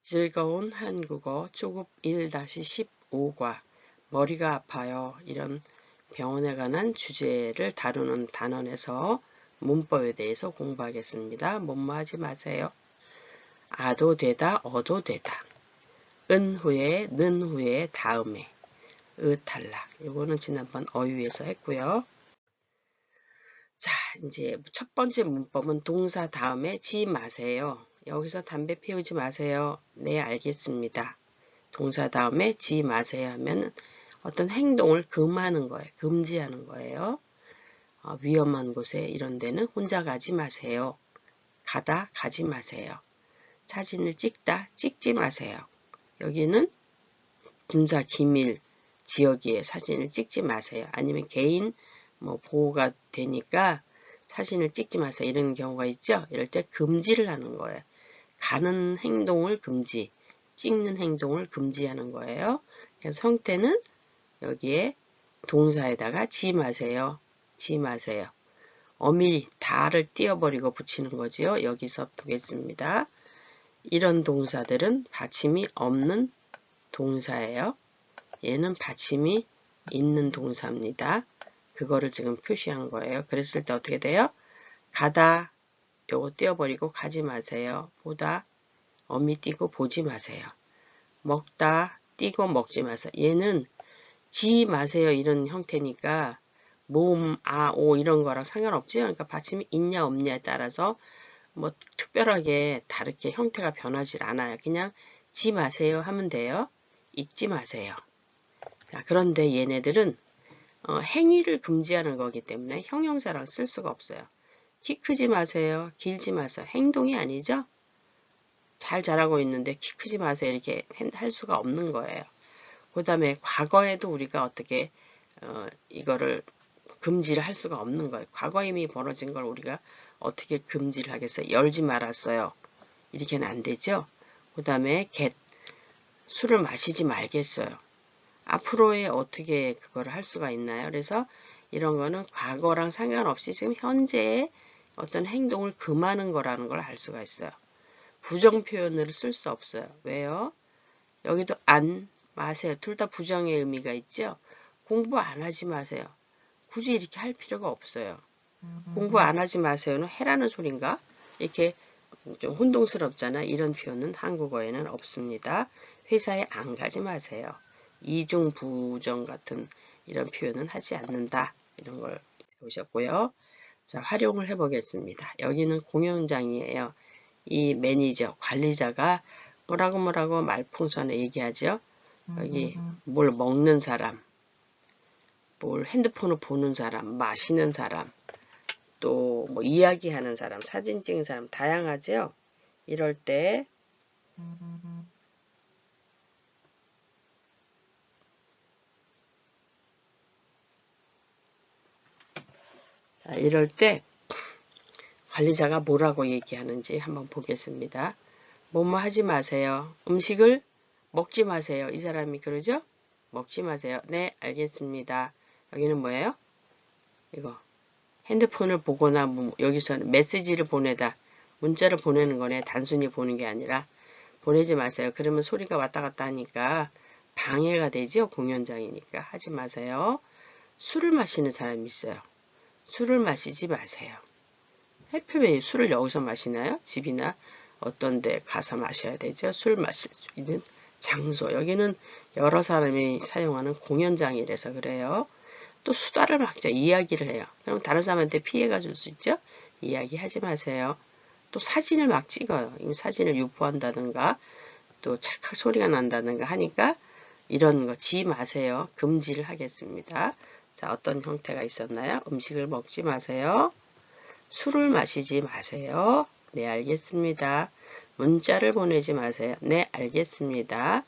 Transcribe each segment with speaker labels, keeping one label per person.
Speaker 1: 즐거운 한국어 초급 1-15과 머리가 아파요. 이런 병원에 관한 주제를 다루는 단원에서 문법에 대해서 공부하겠습니다. 뭐뭐하지 마세요. 아도 되다, 어도 되다. 은 후에, 는 후에, 다음에. 탈락. 이거는 지난번 어휘에서 했고요. 자, 이제 첫 번째 문법은 동사 다음에 지 마세요. 여기서 담배 피우지 마세요. 네, 알겠습니다. 동사 다음에 지 마세요 하면 어떤 행동을 금하는 거예요. 금지하는 거예요. 위험한 곳에 이런 데는 혼자 가지 마세요. 가다, 가지 마세요. 사진을 찍다, 찍지 마세요. 여기는 군사 기밀 지역이에요. 사진을 찍지 마세요. 아니면 개인 보호가 되니까 사진을 찍지 마세요. 이런 경우가 있죠. 이럴 때 금지를 하는 거예요. 가는 행동을 금지, 찍는 행동을 금지하는 거예요. 그래서 형태는 여기에 동사에다가 지 마세요. 지 마세요. 어밀 다를 띄어버리고 붙이는 거지요. 여기서 보겠습니다. 이런 동사들은 받침이 없는 동사예요. 얘는 받침이 있는 동사입니다. 그거를 지금 표시한 거예요. 그랬을 때 어떻게 돼요? 가다, 요거 띄어버리고 가지 마세요. 보다, 어미 띄고 보지 마세요. 먹다, 띄고 먹지 마세요. 얘는 지 마세요 이런 형태니까 모음, 아, 오 이런 거랑 상관없죠. 그러니까 받침이 있냐 없냐에 따라서 특별하게 다르게 형태가 변하지 않아요. 그냥 지 마세요 하면 돼요. 읽지 마세요. 자, 그런데 얘네들은 행위를 금지하는 거기 때문에 형용사랑 쓸 수가 없어요. 키 크지 마세요. 길지 마세요. 행동이 아니죠. 잘 자라고 있는데 키 크지 마세요. 이렇게 할 수가 없는 거예요. 그 다음에 과거에도 우리가 어떻게 이거를 금지를 할 수가 없는 거예요. 과거에 이미 벌어진 걸 우리가 어떻게 금지를 하겠어요. 열지 말았어요. 이렇게는 안 되죠. 그 다음에 술을 마시지 말겠어요. 앞으로에 어떻게 그걸 할 수가 있나요? 그래서 이런 거는 과거랑 상관없이 지금 현재의 어떤 행동을 금하는 거라는 걸 알 수가 있어요. 부정 표현을 쓸 수 없어요. 왜요? 여기도 안, 마세요. 둘 다 부정의 의미가 있죠? 공부 안 하지 마세요. 굳이 이렇게 할 필요가 없어요. 공부 안 하지 마세요는 해라는 소린가? 이렇게 좀 혼동스럽잖아. 이런 표현은 한국어에는 없습니다. 회사에 안 가지 마세요. 이중 부정 같은 이런 표현은 하지 않는다. 이런 걸 배우셨고요. 자, 활용을 해보겠습니다. 여기는 공연장이에요. 이 매니저, 관리자가 뭐라고 말풍선에 얘기하죠. 여기 뭘 먹는 사람, 뭘 핸드폰을 보는 사람, 마시는 사람, 또 뭐 이야기하는 사람, 사진 찍는 사람 다양하죠. 이럴 때 관리자가 뭐라고 얘기하는지 한번 보겠습니다. 뭐뭐 하지 마세요. 음식을 먹지 마세요. 이 사람이 그러죠? 먹지 마세요. 네, 알겠습니다. 여기는 뭐예요? 이거 핸드폰을 보거나 여기서는 메시지를 보내다 문자를 보내는 거네. 단순히 보는 게 아니라 보내지 마세요. 그러면 소리가 왔다 갔다 하니까 방해가 되죠. 공연장이니까 하지 마세요. 술을 마시는 사람이 있어요. 술을 마시지 마세요. 하필 왜 술을 여기서 마시나요? 집이나 어떤 데 가서 마셔야 되죠. 술 마실 수 있는 장소. 여기는 여러 사람이 사용하는 공연장이라서 그래요. 또 수다를 막자 이야기를 해요. 그럼 다른 사람한테 피해가 줄 수 있죠. 이야기하지 마세요. 또 사진을 막 찍어요. 이 사진을 유포한다든가 또 찰칵 소리가 난다든가 하니까 이런 거 지 마세요. 금지를 하겠습니다. 자, 어떤 형태가 있었나요? 음식을 먹지 마세요. 술을 마시지 마세요. 네, 알겠습니다. 문자를 보내지 마세요. 네, 알겠습니다.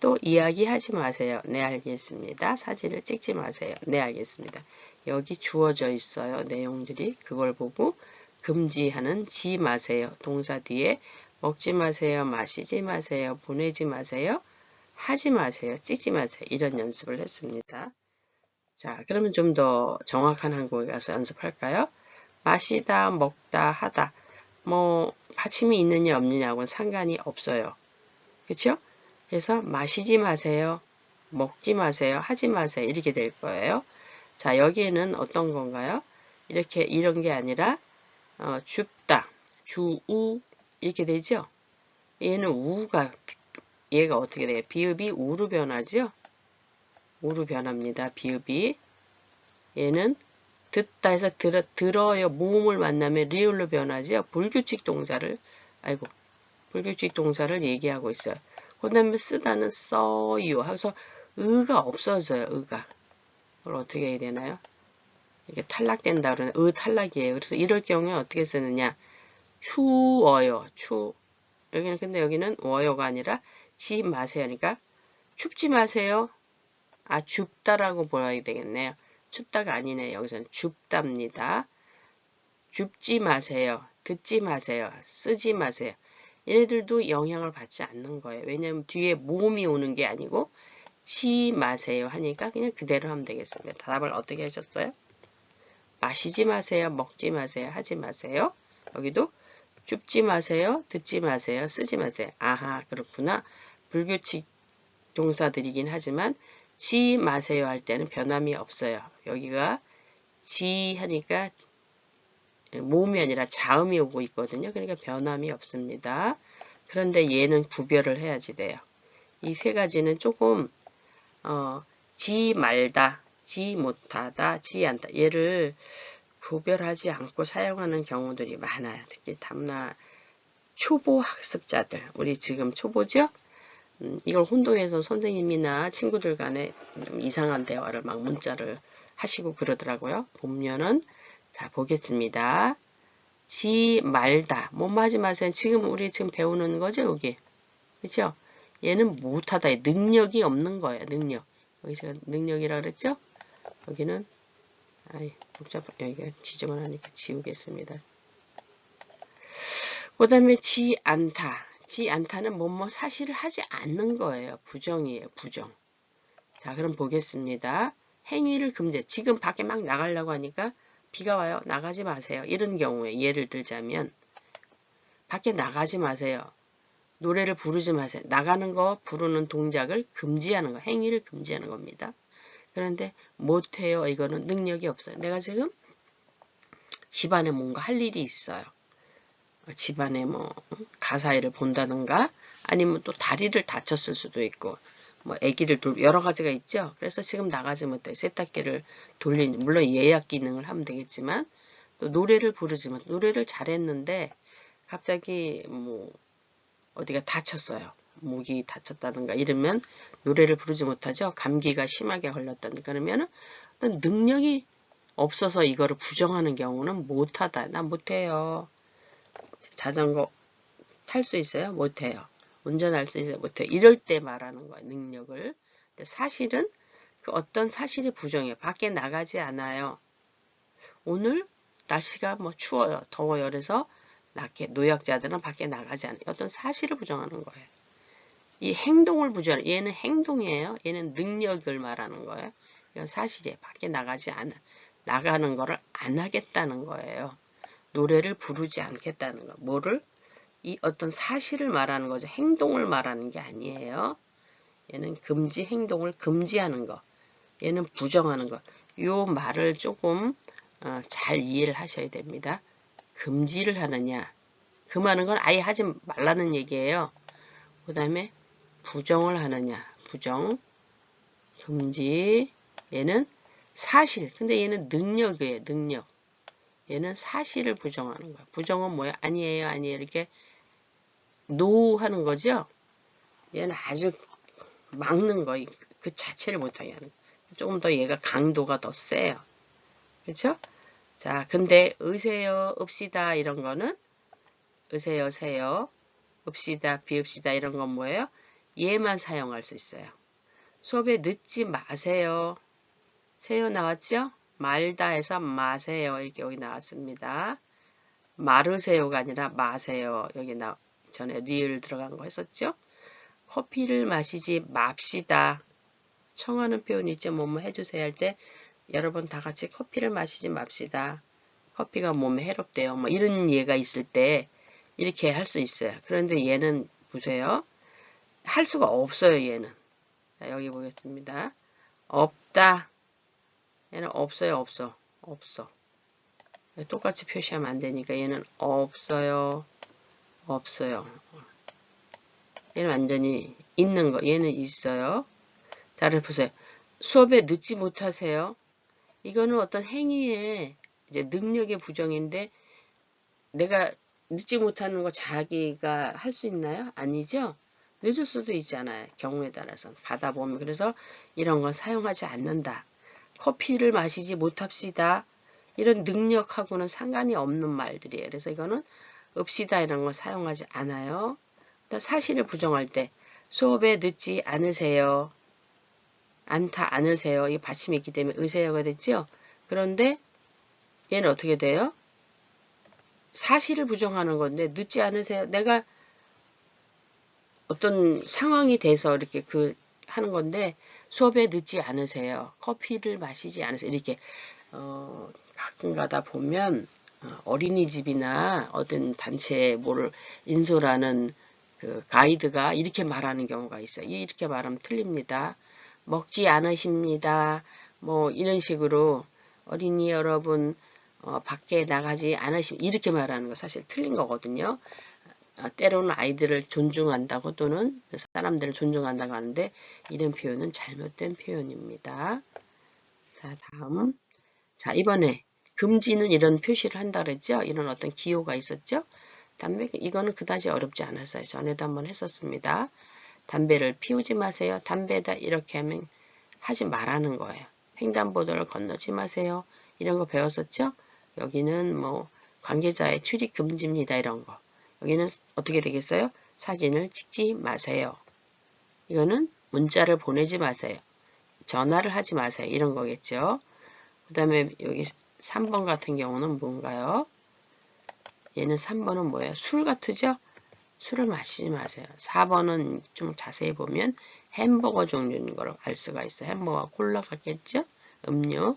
Speaker 1: 또 이야기하지 마세요. 네, 알겠습니다. 사진을 찍지 마세요. 네, 알겠습니다. 여기 주어져 있어요. 내용들이 그걸 보고 금지하는 지 마세요. 동사 뒤에 먹지 마세요. 마시지 마세요. 보내지 마세요. 하지 마세요. 찍지 마세요. 이런 연습을 했습니다. 자, 그러면 좀 더 정확한 한국어에 가서 연습할까요? 마시다, 먹다, 하다. 뭐 받침이 있느냐 없느냐하고는 상관이 없어요. 그렇죠? 그래서 마시지 마세요. 먹지 마세요. 하지 마세요. 이렇게 될 거예요. 자, 여기에는 어떤 건가요? 이렇게 이런 게 아니라 줍다, 주우 이렇게 되죠? 얘는 우가 얘가 어떻게 돼요? 비읍이 우로 변하죠? 우로 변합니다. 비읍이. 얘는 듣다 해서 들어요. 모음을 만나면 리을로 변하죠? 불규칙 동사를 불규칙 동사를 얘기하고 있어요. 그 다음에 쓰다는 써요. 해서 의가 없어져요. 의가. 그걸 어떻게 해야 되나요? 이게 탈락된다 그러는 탈락이에요. 그래서 이럴 경우에 어떻게 쓰느냐? 추워요. 여기는 근데 여기는 워요가 아니라 지 마세요. 그러니까 춥지 마세요. 춥다라고 보아야 되겠네요. 춥다가 아니네. 여기서는 춥답니다. 줍지 마세요. 듣지 마세요. 쓰지 마세요. 얘네들도 영향을 받지 않는 거예요. 왜냐하면 뒤에 모음이 오는 게 아니고 지 마세요 하니까 그냥 그대로 하면 되겠습니다. 답을 어떻게 하셨어요? 마시지 마세요. 먹지 마세요. 하지 마세요. 여기도 줍지 마세요. 듣지 마세요. 쓰지 마세요. 아하, 그렇구나. 불규칙 동사들이긴 하지만 지 마세요 할 때는 변함이 없어요. 여기가 지 하니까 모음이 아니라 자음이 오고 있거든요. 그러니까 변함이 없습니다. 그런데 얘는 구별을 해야지 돼요. 이 세 가지는 조금 지 말다, 지 못하다, 지 않다. 얘를 구별하지 않고 사용하는 경우들이 많아요. 특히 담나 초보 학습자들, 우리 지금 초보죠? 이걸 혼동해서 선생님이나 친구들 간에 좀 이상한 대화를 막 문자를 하시고 그러더라고요. 보면은 자 보겠습니다. 지 말다, 뭐 하지 마세요. 지금 우리 지금 배우는 거죠, 여기. 그렇죠? 얘는 못하다, 능력이 없는 거예요. 능력. 여기 제가 능력이라 그랬죠? 여기는 여기가 지저분하니까 지우겠습니다. 그 다음에 지 않다. 지 않다는 뭐뭐 사실을 하지 않는 거예요. 부정이에요. 부정. 자, 그럼 보겠습니다. 행위를 금지. 지금 밖에 막 나가려고 하니까 비가 와요. 나가지 마세요. 이런 경우에 예를 들자면 밖에 나가지 마세요. 노래를 부르지 마세요. 나가는 거, 부르는 동작을 금지하는 거. 행위를 금지하는 겁니다. 그런데 못해요. 이거는 능력이 없어요. 내가 지금 집안에 뭔가 할 일이 있어요. 집안에 뭐 가사일을 본다든가 아니면 또 다리를 다쳤을 수도 있고 뭐 아기를 여러 가지가 있죠. 그래서 지금 나가지 못해 세탁기를 돌리는 물론 예약 기능을 하면 되겠지만 또 노래를 부르지만 노래를 잘했는데 갑자기 뭐 어디가 다쳤어요. 목이 다쳤다든가 이러면 노래를 부르지 못하죠. 감기가 심하게 걸렸다든가 그러면은 어떤 능력이 없어서 이거를 부정하는 경우는 못하다. 나 못해요. 자전거 탈 수 있어요? 못해요. 운전할 수 있어요? 못해요. 이럴 때 말하는 거예요. 능력을. 근데 사실은 그 어떤 사실이 부정해요. 밖에 나가지 않아요. 오늘 날씨가 뭐 추워요. 더워요. 그래서 노약자들은 밖에 나가지 않아요. 어떤 사실을 부정하는 거예요. 이 행동을 부정하는 얘는 행동이에요. 얘는 능력을 말하는 거예요. 이건 사실이에요. 밖에 나가지 않아. 나가는 거를 안 하겠다는 거예요. 노래를 부르지 않겠다는 거. 뭐를? 이 어떤 사실을 말하는 거죠. 행동을 말하는 게 아니에요. 얘는 금지 행동을 금지하는 거. 얘는 부정하는 거. 요 말을 조금 잘 이해를 하셔야 됩니다. 금지를 하느냐. 금하는 건 아예 하지 말라는 얘기예요. 그 다음에 부정을 하느냐. 부정, 금지. 얘는 사실. 근데 얘는 능력이에요. 능력. 얘는 사실을 부정하는 거야. 부정은 뭐야? 아니에요. 아니에요. 이렇게 노 하는 거죠. 얘는 아주 막는 거, 그 자체를 못하게 하는 거. 조금 더 얘가 강도가 더 세요. 그렇죠? 자, 근데 의세요, 읍시다 이런 거는 의세요, 세요, 읍시다, 비읍시다 이런 건 뭐예요? 얘만 사용할 수 있어요. 수업에 늦지 마세요. 세요 나왔죠? 말다 해서 마세요. 이렇게 여기 나왔습니다. 마르세요가 아니라 마세요. 여기 전에 리을 들어간 거 했었죠? 커피를 마시지 맙시다. 청하는 표현 있죠? 뭐뭐 해주세요 할 때 여러분 다 같이 커피를 마시지 맙시다. 커피가 몸에 해롭대요. 뭐 이런 예가 있을 때 이렇게 할 수 있어요. 그런데 얘는 보세요. 할 수가 없어요. 얘는. 자, 여기 보겠습니다. 없다. 얘는 없어요. 없어. 없어. 똑같이 표시하면 안 되니까 얘는 없어요. 없어요. 얘는 완전히 있는 거. 얘는 있어요. 자, 보세요. 수업에 늦지 못하세요. 이거는 어떤 행위의 이제 능력의 부정인데 내가 늦지 못하는 거 자기가 할 수 있나요? 아니죠? 늦을 수도 있잖아요. 경우에 따라서 가다 보면. 그래서 이런 건 사용하지 않는다. 커피를 마시지 못합시다. 이런 능력하고는 상관이 없는 말들이에요. 그래서 이거는 없시다 이런 거 사용하지 않아요. 사실을 부정할 때 수업에 늦지 않으세요. 않다 않으세요. 이 받침이 있기 때문에 의세요가 됐죠. 그런데 얘는 어떻게 돼요? 사실을 부정하는 건데 늦지 않으세요. 내가 어떤 상황이 돼서 이렇게 하는 건데 수업에 늦지 않으세요. 커피를 마시지 않으세요. 이렇게 가끔 가다 보면 어린이집이나 어떤 단체에 뭐를 인솔하는 그 가이드가 이렇게 말하는 경우가 있어요. 이렇게 말하면 틀립니다. 먹지 않으십니다. 뭐 이런 식으로 어린이 여러분 밖에 나가지 않으십니다. 이렇게 말하는 거 사실 틀린 거거든요. 때로는 아이들을 존중한다고 또는 사람들을 존중한다고 하는데 이런 표현은 잘못된 표현입니다. 자, 다음. 자, 이번에 금지는 이런 표시를 한다 그랬죠? 이런 어떤 기호가 있었죠? 담배, 이거는 그다지 어렵지 않았어요. 전에도 한번 했었습니다. 담배를 피우지 마세요. 담배다 이렇게 하면 하지 말라는 거예요. 횡단보도를 건너지 마세요. 이런 거 배웠었죠? 여기는 뭐 관계자의 출입 금지입니다. 이런 거. 여기는 어떻게 되겠어요? 사진을 찍지 마세요. 이거는 문자를 보내지 마세요. 전화를 하지 마세요. 이런 거겠죠. 그 다음에 여기 3번 같은 경우는 뭔가요? 얘는 3번은 뭐예요? 술 같으죠? 술을 마시지 마세요. 4번은 좀 자세히 보면 햄버거 종류인 걸 알 수가 있어요. 햄버거, 콜라 같겠죠? 음료,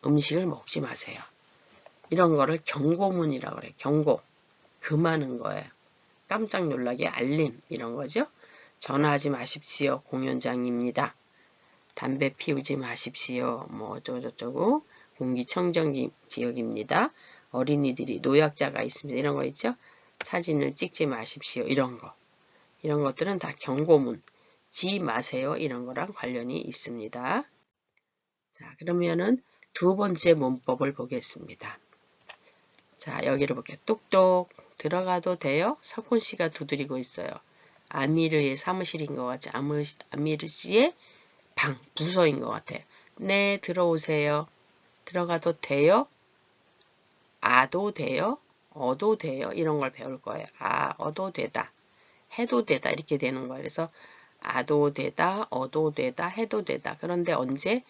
Speaker 1: 음식을 먹지 마세요. 이런 거를 경고문이라고 그래요. 경고. 금하는 거예요. 깜짝 놀라게 알림 이런 거죠. 전화하지 마십시오. 공연장입니다. 담배 피우지 마십시오. 뭐 어쩌고저쩌고 공기청정 지역입니다. 어린이들이 노약자가 있습니다. 이런 거 있죠. 사진을 찍지 마십시오. 이런 거. 이런 것들은 다 경고문. 지 마세요. 이런 거랑 관련이 있습니다. 자, 그러면은 두 번째 문법을 보겠습니다. 자, 여기를 볼게요. 똑똑 들어가도 돼요? 석훈 씨가 두드리고 있어요. 아미르의 사무실인 것 같지? 아미르 씨의 방, 부서인 것 같아요. 네, 들어오세요. 들어가도 돼요? 아도 돼요? 어도 돼요? 이런 걸 배울 거예요. 아, 어도 되다. 해도 되다. 이렇게 되는 거예요. 그래서 아도 되다, 어도 되다, 해도 되다. 그런데 언제?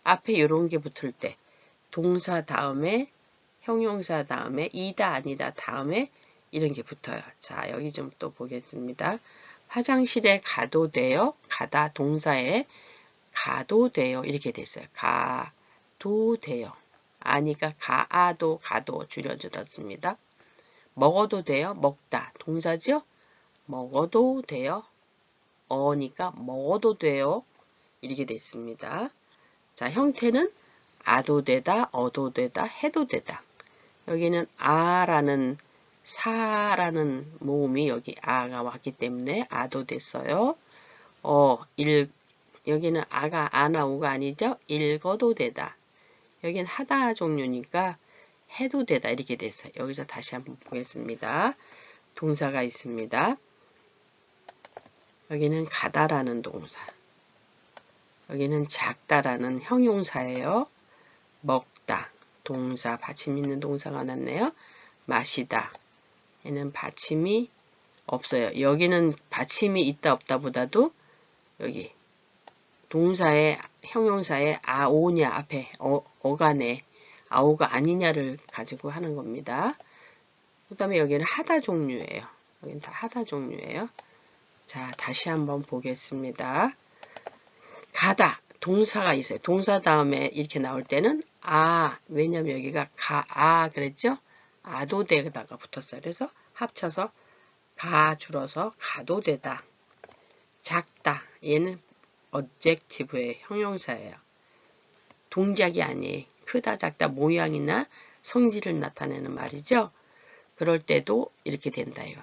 Speaker 1: 앞에 이런 게 붙을 때 동사 다음에 형용사 다음에 이다 아니다 다음에 이런 게 붙어요. 자, 여기 좀 또 보겠습니다. 화장실에 가도 돼요? 가다 동사에 가도 돼요. 이렇게 됐어요. 가도 돼요. 아니까 가도 가도 줄여들었습니다. 먹어도 돼요? 먹다 동사죠? 먹어도 돼요? 어니까 먹어도 돼요. 이렇게 됐습니다. 자, 형태는 아도 되다, 어도 되다, 해도 되다. 여기는 아라는 사라는 모음이 여기 아가 왔기 때문에 아도 됐어요. 여기는 아가 아나 우가 아니죠? 읽어도 되다. 여기는 하다 종류니까 해도 되다 이렇게 됐어요. 여기서 다시 한번 보겠습니다. 동사가 있습니다. 여기는 가다라는 동사. 여기는 작다라는 형용사예요. 먹다. 동사, 받침 있는 동사가 났네요. 마시다. 얘는 받침이 없어요. 여기는 받침이 있다 없다 보다도 여기 동사의 형용사의 아오냐 앞에 어간에 아오가 아니냐를 가지고 하는 겁니다. 그 다음에 여기는 하다 종류예요. 여기는 다 하다 종류예요. 자, 다시 한번 보겠습니다. 가다. 동사가 있어요. 동사 다음에 이렇게 나올 때는 왜냐면 여기가 그랬죠? 아도되다가 붙었어요. 그래서 합쳐서 줄어서 가도되다. 작다. 얘는 어젝티브의 형용사예요. 동작이 아니에요. 크다, 작다, 모양이나 성질을 나타내는 말이죠. 그럴 때도 이렇게 된다. 이거.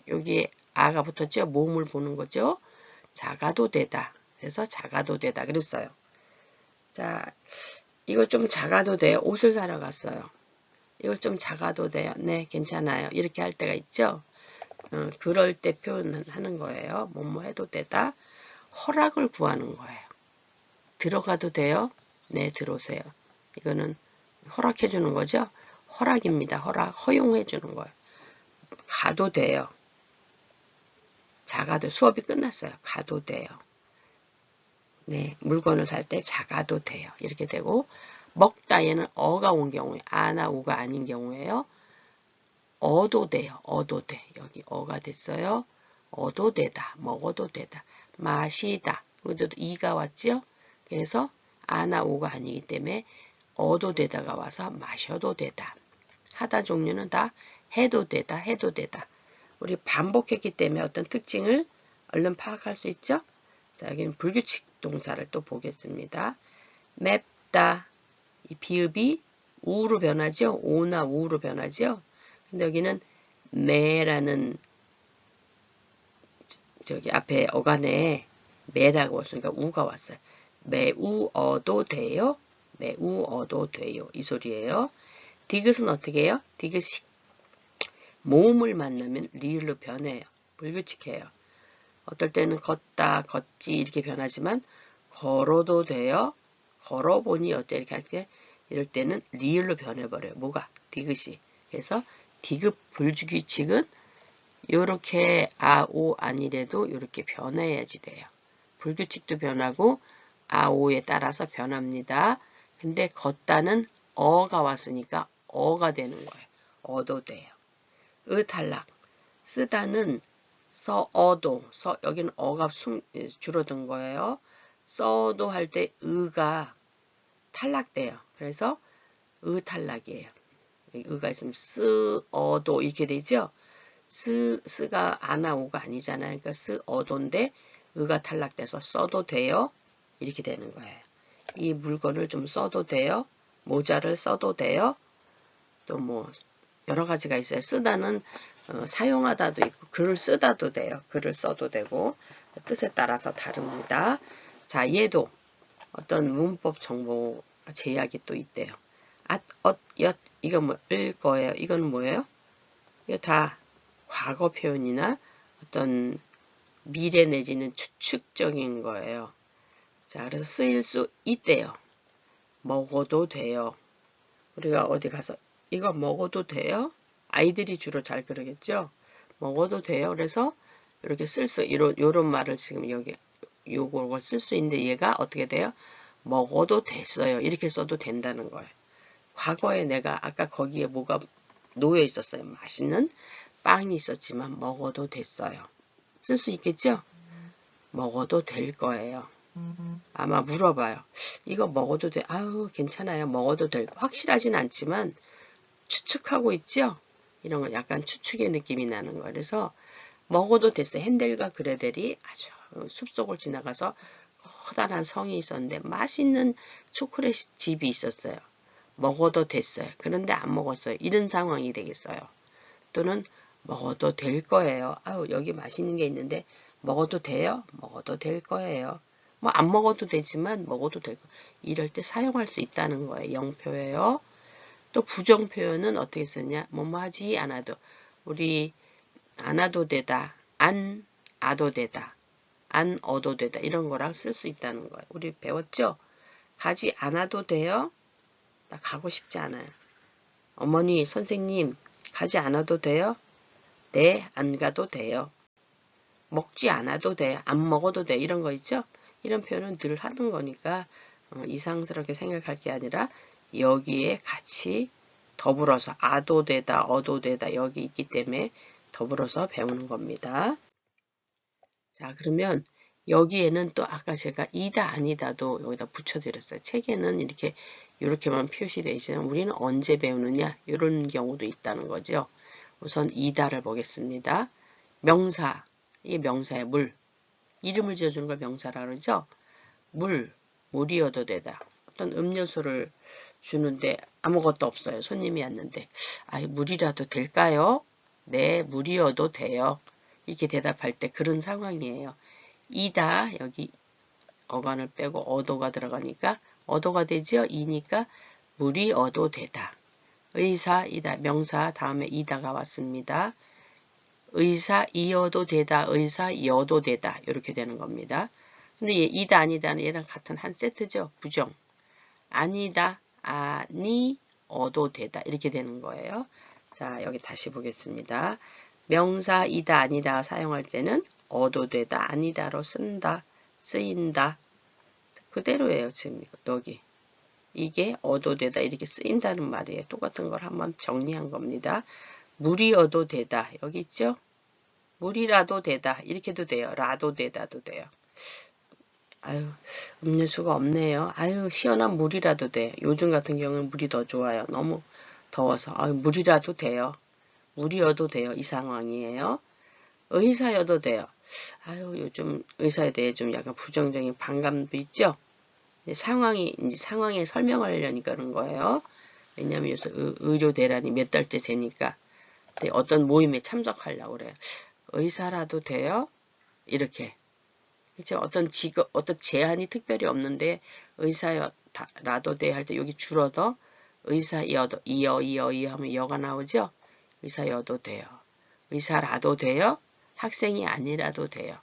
Speaker 1: 여기에 아가 붙었죠? 몸을 보는 거죠. 작아도 되다. 그래서 작아도 되다. 그랬어요. 자, 이거 좀 작아도 돼요. 옷을 사러 갔어요. 이거 좀 작아도 돼요. 네, 괜찮아요. 이렇게 할 때가 있죠. 그럴 때 표현하는 거예요. 뭐뭐 해도 되다. 허락을 구하는 거예요. 들어가도 돼요? 네, 들어오세요. 이거는 허락해 주는 거죠. 허락입니다. 허용해 주는 거예요. 가도 돼요. 작아도 수업이 끝났어요. 가도 돼요. 네, 물건을 살 때 작아도 돼요. 이렇게 되고 먹다 얘는 어가 온 경우에 아나 우가 아닌 경우에요. 어도 돼요. 어도 돼. 여기 어가 됐어요. 어도 되다. 먹어도 되다. 마시다. 여기도 이가 왔죠. 그래서 아나 우가 아니기 때문에 어도 되다가 와서 마셔도 되다. 하다 종류는 다 해도 되다. 해도 되다. 우리 반복했기 때문에 어떤 특징을 얼른 파악할 수 있죠? 자, 여기는 불규칙 동사를 또 보겠습니다. 맵다. 이 비읍이 우로 변하죠? 오나 우로 변하죠? 근데 여기는 매라는 저기 앞에 어간에 매라고 왔으니까 우가 왔어요. 매우 어도 돼요? 매우 어도 돼요. 이 소리예요. 디귿은 어떻게 해요? 디귿이 모음을 만나면 리을로 변해요. 불규칙해요. 어떨 때는 걷다, 걷지 이렇게 변하지만 걸어도 돼요. 걸어보니 어때? 이렇게 할 때 이럴 때는 리을로 변해버려요. 뭐가? 디귿이. 그래서 디귿 불규칙은 요렇게 오 아니래도 요렇게 변해야지 돼요. 불규칙도 변하고 오에 따라서 변합니다. 근데 걷다는 어가 왔으니까 어가 되는 거예요. 어도 돼요. 탈락. 쓰다는 써어도 여기는 어가 줄어든 거예요. 써도 할 때 의가 탈락돼요. 그래서 탈락이에요. 의가 있으면 쓰어도 이렇게 되죠. 쓰가 아나 오가 아니잖아요. 그러니까 쓰어도인데 의가 탈락돼서 써도 돼요. 이렇게 되는 거예요. 이 물건을 좀 써도 돼요. 모자를 써도 돼요. 또 뭐 여러 가지가 있어요. 쓰다는 사용하다도 있고 글을 쓰다도 돼요. 글을 써도 되고 뜻에 따라서 다릅니다. 자, 얘도 어떤 문법 정보 제약이 또 있대요. 이거 뭐일 거예요. 이건 뭐예요? 이거 다 과거 표현이나 어떤 미래 내지는 추측적인 거예요. 자, 그래서 쓰일 수 있대요. 먹어도 돼요. 우리가 어디 가서 이거 먹어도 돼요? 아이들이 주로 잘 그러겠죠? 먹어도 돼요. 그래서 이렇게 요런 말을 지금 여기 요걸 쓸 수 있는데 얘가 어떻게 돼요? 먹어도 됐어요. 이렇게 써도 된다는 거예요. 과거에 내가 아까 거기에 뭐가 놓여 있었어요. 맛있는 빵이 있었지만 먹어도 됐어요. 쓸 수 있겠죠? 먹어도 될 거예요. 아마 물어봐요. 이거 먹어도 돼? 아유, 괜찮아요. 먹어도 될 거. 확실하진 않지만 추측하고 있죠? 이런 거 약간 추측의 느낌이 나는 거예요. 그래서 먹어도 됐어요. 핸델과 그레델이 아주 숲속을 지나가서 커다란 성이 있었는데 맛있는 초콜릿 집이 있었어요. 먹어도 됐어요. 그런데 안 먹었어요. 이런 상황이 되겠어요. 또는 먹어도 될 거예요. 아유, 여기 맛있는 게 있는데 먹어도 돼요? 먹어도 될 거예요. 뭐 안 먹어도 되지만 먹어도 될 거. 이럴 때 사용할 수 있다는 거예요. 영표예요. 또 부정 표현은 어떻게 쓰냐? 뭐뭐 하지 않아도. 우리 안 와도 되다. 안 아도 되다. 안 어도 되다. 이런 거랑 쓸 수 있다는 거예요. 우리 배웠죠? 가지 않아도 돼요? 나 가고 싶지 않아요. 어머니, 선생님, 가지 않아도 돼요? 네, 안 가도 돼요. 먹지 않아도 돼. 안 먹어도 돼. 이런 거 있죠? 이런 표현은 늘 하는 거니까 이상스럽게 생각할 게 아니라 여기에 같이 더불어서 아도 되다, 어도 되다 여기 있기 때문에 더불어서 배우는 겁니다. 자, 그러면 여기에는 또 아까 제가 이다 아니다도 여기다 붙여드렸어요. 책에는 이렇게만 표시되어 있지만 우리는 언제 배우느냐 이런 경우도 있다는 거죠. 우선 이다를 보겠습니다. 명사, 이게 명사의 물. 이름을 지어주는 걸 명사라 그러죠. 물이어도 되다. 어떤 음료수를 주는데 아무것도 없어요. 손님이 왔는데 물이라도 될까요? 네, 물이어도 돼요. 이렇게 대답할 때 그런 상황이에요. 이다, 여기 어간을 빼고 어도가 들어가니까 어도가 되죠. 이니까 물이 어도 되다. 의사이다, 명사 다음에 이다가 왔습니다. 의사이어도 되다, 의사여도 되다 이렇게 되는 겁니다. 근데 얘 이다 아니다는 얘랑 같은 한 세트죠. 부정. 아니다, 아니어도 되다 이렇게 되는 거예요. 자, 여기 다시 보겠습니다. 명사 이다 아니다 사용할 때는 어도 되다 아니다로 쓴다, 쓰인다. 그대로예요. 지금 여기. 이게 어도 되다 이렇게 쓰인다는 말이에요. 똑같은 걸 한번 정리한 겁니다. 물이 어도 되다. 여기 있죠? 물이라도 되다. 이렇게도 돼요. 라도 되다도 돼요. 음료수가 없네요. 시원한 물이라도 돼. 요즘 같은 경우는 물이 더 좋아요. 너무 더워서. 물이라도 돼요. 물이어도 돼요. 이 상황이에요. 의사여도 돼요. 요즘 의사에 대해 좀 약간 부정적인 반감도 있죠? 상황에 설명하려니까 그런 거예요. 왜냐면 요새 의료 대란이 몇 달째 되니까 어떤 모임에 참석하려고 그래요. 의사라도 돼요? 이렇게. 그쵸? 어떤 직업, 어떤 제한이 특별히 없는데 의사라도 돼 할 때 여기 줄어도 의사여도 이어 하면 여가 나오죠? 의사여도 돼요. 의사라도 돼요? 학생이 아니라도 돼요.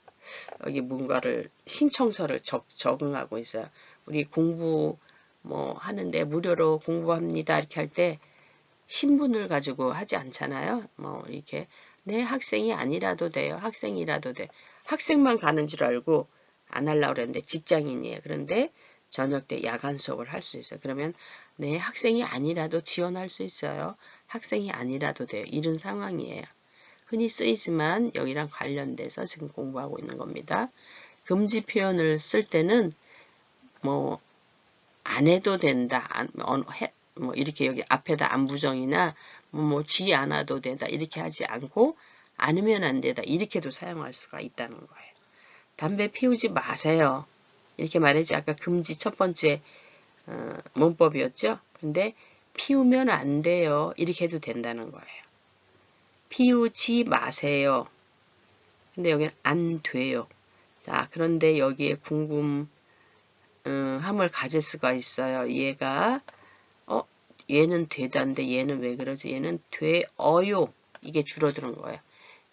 Speaker 1: 여기 뭔가를 신청서를 적응하고 있어요. 우리 공부 하는데 무료로 공부합니다 이렇게 할 때 신분을 가지고 하지 않잖아요. 이렇게 네 학생이 아니라도 돼요. 학생이라도 돼. 학생만 가는 줄 알고 안 하려고 그랬는데 직장인이에요. 그런데 저녁 때 야간 수업을 할 수 있어요. 그러면 네 학생이 아니라도 지원할 수 있어요. 학생이 아니라도 돼요. 이런 상황이에요. 흔히 쓰이지만 여기랑 관련돼서 지금 공부하고 있는 겁니다. 금지 표현을 쓸 때는 안 해도 된다. 이렇게 여기 앞에다 안부정이나 지 않아도 된다. 이렇게 하지 않고 않으면 안 되다. 이렇게도 사용할 수가 있다는 거예요. 담배 피우지 마세요. 이렇게 말했지. 아까 금지 첫 번째 문법이었죠. 근데 피우면 안 돼요. 이렇게 해도 된다는 거예요. 피우지 마세요. 근데 여기는 안 돼요. 자, 그런데 여기에 함을 가질 수가 있어요. 얘는 되다인데 얘는 왜 그러지? 얘는 돼어요. 이게 줄어드는 거예요.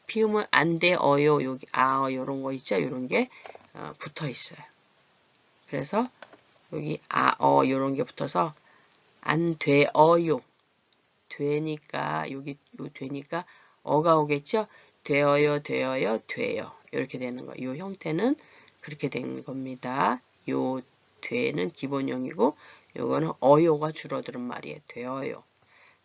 Speaker 1: 피우면 안 돼어요. 여기 요런 거 있죠? 요런 게 붙어 있어요. 그래서 여기 요런 게 붙어서 안 돼어요. 되니까 여기 되니까 어가 오겠죠? 돼요. 이렇게 되는 거예요. 이 형태는 그렇게 된 겁니다. 요 돼는 기본형이고 요거는 어요가 줄어드는 말이에요. 돼요.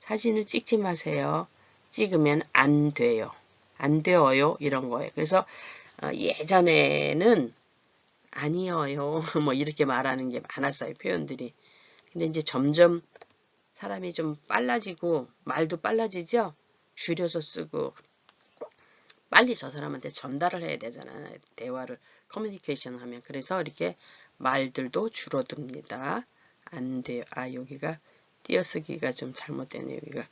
Speaker 1: 사진을 찍지 마세요. 찍으면 안 돼요. 안 되어요. 이런 거예요. 그래서 예전에는 아니어요. 이렇게 말하는 게 많았어요. 표현들이. 근데 이제 점점 사람이 좀 빨라지고 말도 빨라지죠. 줄여서 쓰고 빨리 저 사람한테 전달을 해야 되잖아요. 대화를 커뮤니케이션 하면. 그래서 이렇게 말들도 줄어듭니다. 안 돼요. 여기가 띄어쓰기가 좀 잘못되네요. 여기가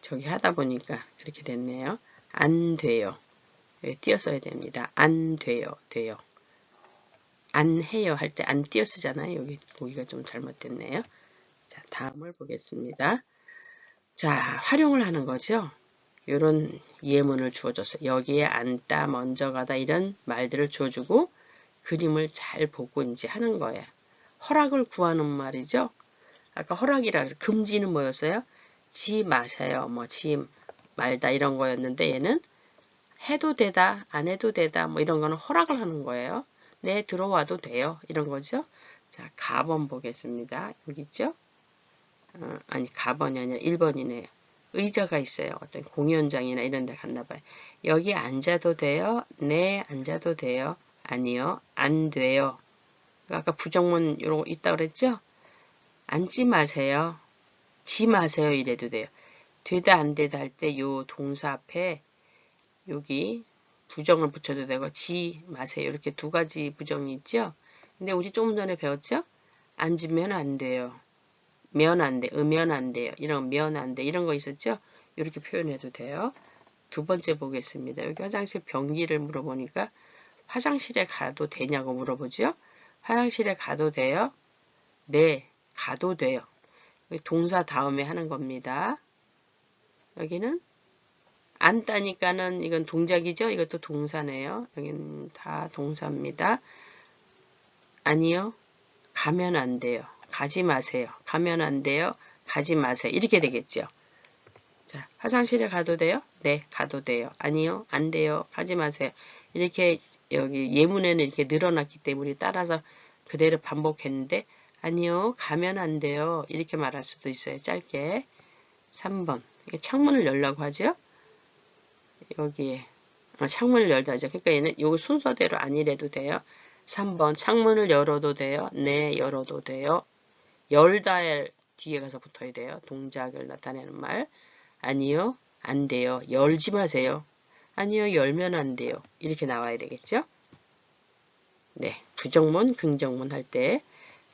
Speaker 1: 저기 하다 보니까 그렇게 됐네요. 안 돼요. 띄어써야 됩니다. 안 돼요. 안 해요 할 때 안 띄어쓰잖아요. 여기가 좀 잘못됐네요. 자, 다음을 보겠습니다. 자, 활용을 하는 거죠. 이런 예문을 주어줬어요. 여기에 앉다, 먼저 가다 이런 말들을 주어주고 그림을 잘 보고 이제 하는 거예요. 허락을 구하는 말이죠. 아까 허락이라 해서 금지는 뭐였어요? 지 마세요. 지 말다 이런 거였는데 얘는 해도 되다, 안 해도 되다 이런 거는 허락을 하는 거예요. 네, 들어와도 돼요. 이런 거죠. 자, 가번 보겠습니다. 여기 있죠? 가번이 아니라 1번이네요. 의자가 있어요. 어떤 공연장이나 이런 데 갔나 봐요. 여기 앉아도 돼요? 네, 앉아도 돼요. 아니요. 안 돼요. 아까 부정문 요런 거 있다 그랬죠? 앉지 마세요. 지 마세요. 이래도 돼요. 되다 안 되다 할 때 요 동사 앞에 여기 부정을 붙여도 되고 지 마세요. 이렇게 두 가지 부정이 있죠? 근데 우리 조금 전에 배웠죠? 앉으면 안 돼요. 면 안 돼. 으면 안 돼요. 이런 면 안 돼. 이런 거 있었죠? 이렇게 표현해도 돼요. 두 번째 보겠습니다. 여기 화장실 변기를 물어보니까 화장실에 가도 되냐고 물어보죠? 화장실에 가도 돼요? 네, 가도 돼요. 동사 다음에 하는 겁니다. 여기는 앉다니까는 이건 동작이죠? 이것도 동사네요. 여기는 다 동사입니다. 아니요. 가면 안 돼요. 가지 마세요. 가면 안 돼요. 가지 마세요. 이렇게 되겠죠. 자, 화장실에 가도 돼요? 네, 가도 돼요. 아니요, 안 돼요. 가지 마세요. 이렇게 여기 예문에는 이렇게 늘어났기 때문에 따라서 그대로 반복했는데 아니요, 가면 안 돼요. 이렇게 말할 수도 있어요. 짧게. 3번. 창문을 열라고 하죠? 여기에 창문을 열다 하죠. 그러니까 얘는 요 순서대로 아니래도 돼요. 3번. 창문을 열어도 돼요? 네, 열어도 돼요. 열다에 뒤에 가서 붙어야 돼요. 동작을 나타내는 말. 아니요, 안 돼요. 열지 마세요. 아니요, 열면 안 돼요. 이렇게 나와야 되겠죠? 네, 부정문, 긍정문 할 때.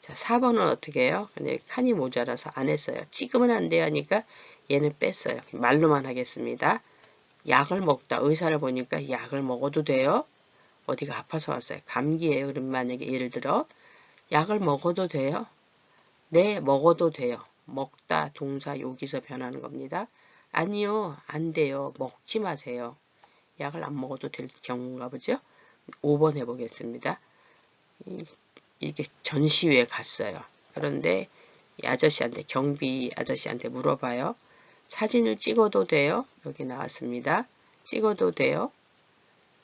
Speaker 1: 자, 4번은 어떻게 해요? 근데 칸이 모자라서 안 했어요. 찍으면 안 돼요 하니까 얘는 뺐어요. 말로만 하겠습니다. 약을 먹다. 의사를 보니까 약을 먹어도 돼요? 어디가 아파서 왔어요. 감기예요. 그럼 만약에 예를 들어 약을 먹어도 돼요? 네, 먹어도 돼요. 먹다 동사 여기서 변하는 겁니다. 아니요, 안 돼요. 먹지 마세요. 약을 안 먹어도 될 경우인가 보죠? 5번 해보겠습니다. 이렇게 전시회에 갔어요. 그런데 이 아저씨한테, 경비 아저씨한테 물어봐요. 사진을 찍어도 돼요? 여기 나왔습니다. 찍어도 돼요?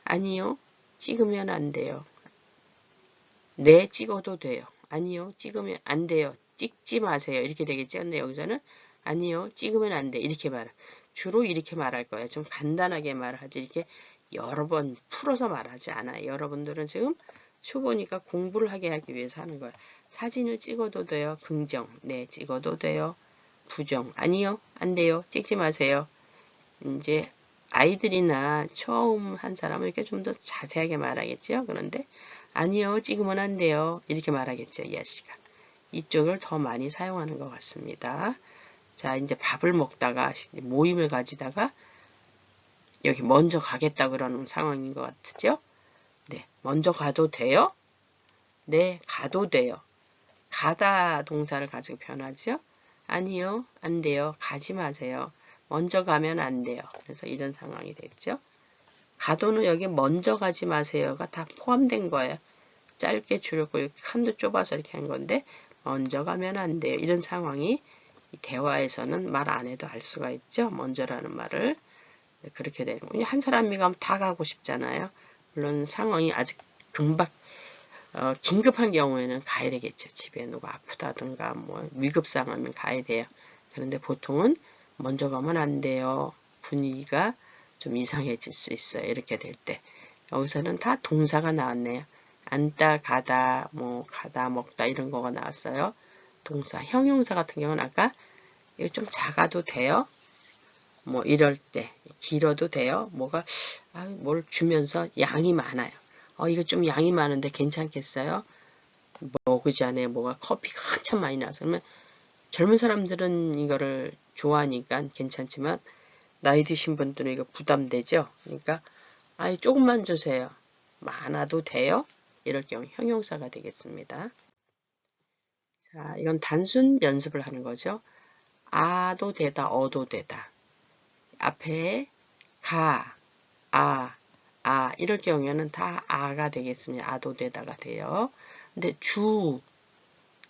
Speaker 1: 아니요, 찍으면 안 돼요. 네, 찍어도 돼요. 아니요, 찍으면 안 돼요. 찍지 마세요. 이렇게 되겠죠? 근데 여기서는 아니요, 찍으면 안 돼. 이렇게 주로 이렇게 말할 거예요. 좀 간단하게 말하지. 이렇게 여러 번 풀어서 말하지 않아요. 여러분들은 지금 초보니까 공부를 하기 위해서 하는 거예요. 사진을 찍어도 돼요. 긍정. 네, 찍어도 돼요. 부정. 아니요, 안 돼요. 찍지 마세요. 이제 아이들이나 처음 한 사람은 이렇게 좀 더 자세하게 말하겠죠. 그런데 아니요, 찍으면 안 돼요. 이렇게 말하겠죠. 이 아저씨가. 이쪽을 더 많이 사용하는 것 같습니다. 자, 이제 밥을 먹다가 모임을 가지다가 여기 먼저 가겠다 그러는 상황인 것 같죠? 네, 먼저 가도 돼요? 네, 가도 돼요. 가다 동사를 가지고 변하죠? 아니요, 안 돼요. 가지 마세요. 먼저 가면 안 돼요. 그래서 이런 상황이 됐죠? 가도는 여기 먼저 가지 마세요가 다 포함된 거예요. 짧게 줄였고 이렇게 칸도 좁아서 이렇게 한 건데 먼저 가면 안 돼요. 이런 상황이 대화에서는 말 안 해도 알 수가 있죠. 먼저라는 말을. 그렇게 되는 거예요. 한 사람이 가면 다 가고 싶잖아요. 물론 상황이 아직 긴급한 경우에는 가야 되겠죠. 집에 누가 아프다든가 뭐 위급 상황이면 가야 돼요. 그런데 보통은 먼저 가면 안 돼요. 분위기가 좀 이상해질 수 있어요. 이렇게 될 때. 여기서는 다 동사가 나왔네요. 앉다, 가다, 뭐 가다, 먹다 이런 거가 나왔어요. 동사. 형용사 같은 경우는 아까 이거 좀 작아도 돼요. 뭐 이럴 때 길어도 돼요. 뭐가 뭘 주면서 양이 많아요. 이거 좀 양이 많은데 괜찮겠어요? 먹으지 않아요. 뭐가 커피가 한참 많이 나서 그러면 젊은 사람들은 이거를 좋아하니까 괜찮지만 나이 드신 분들은 이거 부담되죠. 그러니까 조금만 주세요. 많아도 돼요? 이럴 경우 형용사가 되겠습니다. 자, 이건 단순 연습을 하는 거죠. 아도 되다, 어도 되다. 앞에 가, 이럴 경우에는 다 아가 되겠습니다. 아도 되다가 돼요. 근데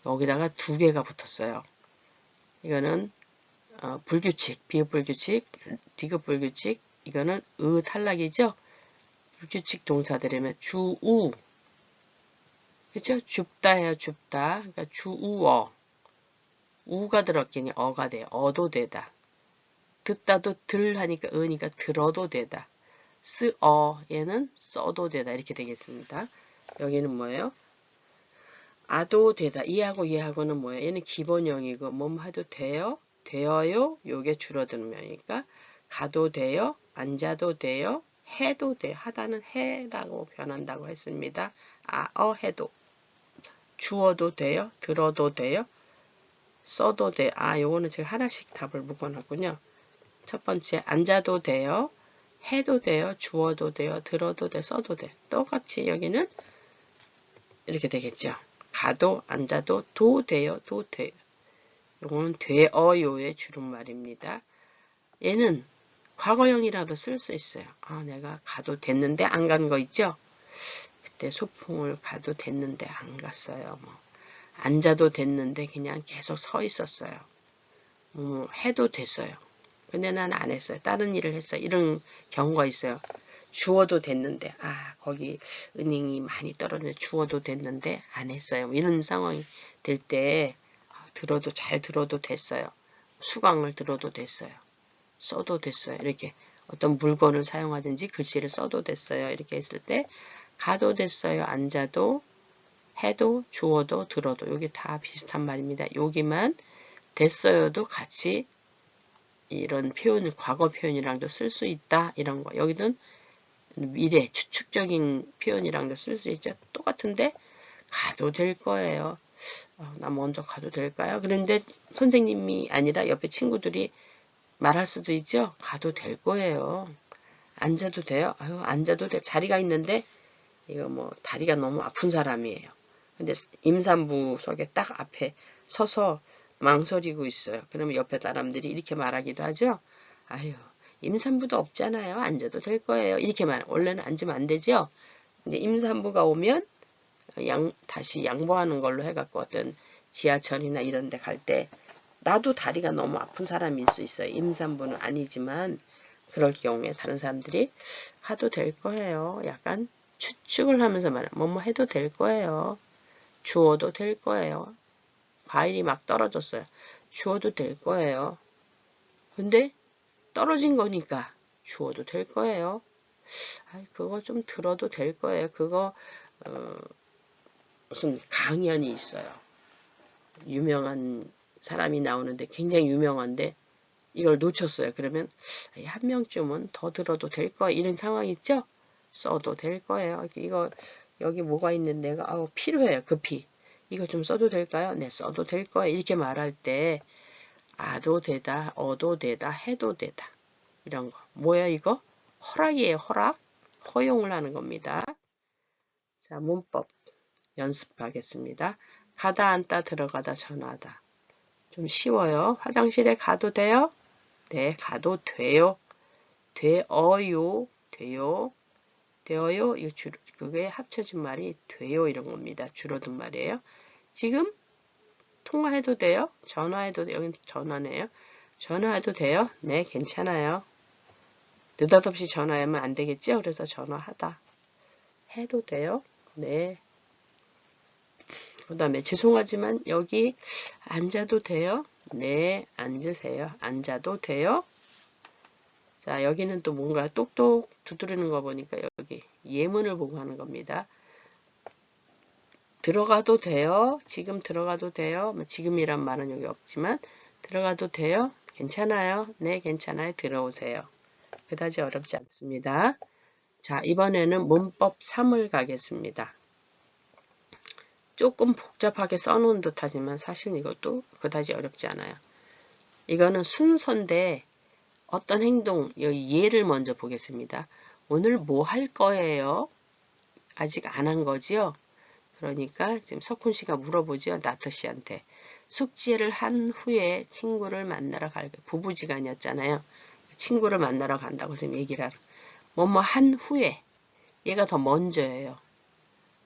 Speaker 1: 여기다가 두 개가 붙었어요. 이거는 불규칙, 비읍불규칙, 디귿불규칙, 이거는 탈락이죠. 불규칙 동사들이면 주우, 그렇죠? 줍다예요, 줍다. 그러니까 주우어, 우가 들었기니 어가 돼요. 어도 되다. 듣다도 들 하니까 으니까 들어도 되다. 쓰어 얘는 써도 되다 이렇게 되겠습니다. 여기는 뭐예요? 아도 되다. 이하고 이하고는 뭐예요? 얘는 기본형이고 뭐뭐 해도 돼요? 되어요? 요게 줄어드는 명이니까 가도 돼요? 앉아도 돼요? 해도 돼. 하다는 해라고 변한다고 했습니다. 해도. 주어도 돼요? 들어도 돼요? 써도 돼요? 요거는 제가 하나씩 답을 묶어놨군요. 첫 번째, 앉아도 돼요? 해도 돼요? 주어도 돼요? 들어도 돼? 써도 돼? 똑같이 여기는 이렇게 되겠죠. 가도, 앉아도, 도 돼요? 도 돼요? 요거는 되어요의 줄임말입니다. 얘는 과거형이라도 쓸 수 있어요. 내가 가도 됐는데 안 간 거 있죠? 그때 소풍을 가도 됐는데 안 갔어요. 앉아도 됐는데 그냥 계속 서 있었어요. 해도 됐어요. 근데 난 안 했어요. 다른 일을 했어요. 이런 경우가 있어요. 주어도 됐는데 거기 은행이 많이 떨어졌는데 주어도 됐는데 안 했어요. 이런 상황이 될 때 잘 들어도 됐어요. 수강을 들어도 됐어요. 써도 됐어요. 이렇게 어떤 물건을 사용하든지 글씨를 써도 됐어요. 이렇게 했을 때 가도 됐어요. 앉아도 해도 주어도 들어도 여기 다 비슷한 말입니다. 여기만 됐어요도 같이 이런 표현을 과거 표현이랑도 쓸 수 있다. 이런 거. 여기는 미래 추측적인 표현이랑도 쓸 수 있죠. 똑같은데 가도 될 거예요. 나 먼저 가도 될까요? 그런데 선생님이 아니라 옆에 친구들이 말할 수도 있죠. 가도 될 거예요. 앉아도 돼요? 앉아도 돼. 자리가 있는데 이거 다리가 너무 아픈 사람이에요. 근데 임산부석에 딱 앞에 서서 망설이고 있어요. 그러면 옆에 사람들이 이렇게 말하기도 하죠. 임산부도 없잖아요. 앉아도 될 거예요. 이렇게 원래는 앉으면 안 되죠. 근데 임산부가 오면 다시 양보하는 걸로 해갖고 어떤 지하철이나 이런 데 갈 때 나도 다리가 너무 아픈 사람일 수 있어요. 임산부는 아니지만 그럴 경우에 다른 사람들이 하도 될 거예요. 약간 추측을 하면서 뭐뭐 해도 될 거예요. 주어도 될 거예요. 과일이 막 떨어졌어요. 주어도 될 거예요. 근데 떨어진 거니까 주어도 될 거예요. 그거 좀 들어도 될 거예요. 그거 무슨 강연이 있어요. 유명한 사람이 나오는데 굉장히 유명한데 이걸 놓쳤어요. 그러면 한 명쯤은 더 들어도 될 거예요. 이런 상황 있죠? 써도 될 거예요. 이거 여기 뭐가 있는데 내가 필요해요. 급히. 이거 좀 써도 될까요? 네, 써도 될 거예요. 이렇게 말할 때 아도 되다, 어도 되다, 해도 되다. 이런 거. 뭐야 이거? 허락이에요. 허락. 허용을 하는 겁니다. 자, 문법 연습하겠습니다. 가다, 앉다, 들어가다, 전화하다. 좀 쉬워요. 화장실에 가도 돼요? 네, 가도 돼요. 돼어요. 돼요. 되어요. 그게 합쳐진 말이 돼요. 이런 겁니다. 줄어든 말이에요. 지금 통화해도 돼요? 전화해도 돼요? 여긴 전화네요. 전화해도 돼요? 네, 괜찮아요. 느닷없이 전화하면 안 되겠죠? 그래서 전화하다. 해도 돼요? 네. 그 다음에 죄송하지만 여기 앉아도 돼요? 네, 앉으세요. 앉아도 돼요? 자, 여기는 또 뭔가 똑똑 두드리는 거 보니까 여기 예문을 보고 하는 겁니다. 들어가도 돼요? 지금 들어가도 돼요? 지금이란 말은 여기 없지만 들어가도 돼요? 괜찮아요? 네, 괜찮아요. 들어오세요. 그다지 어렵지 않습니다. 자, 이번에는 문법 3을 가겠습니다. 조금 복잡하게 써놓은 듯 하지만 사실 이것도 그다지 어렵지 않아요. 이거는 순서인데 어떤 행동, 여기 예를 먼저 보겠습니다. 오늘 뭐 할 거예요? 아직 안 한 거지요? 그러니까 지금 석훈 씨가 물어보죠. 나터 씨한테. 숙제를 한 후에 친구를 만나러 갈 거예요. 부부지간이었잖아요. 친구를 만나러 간다고 지금 얘기를 하러. 뭐뭐 한 후에. 얘가 더 먼저예요.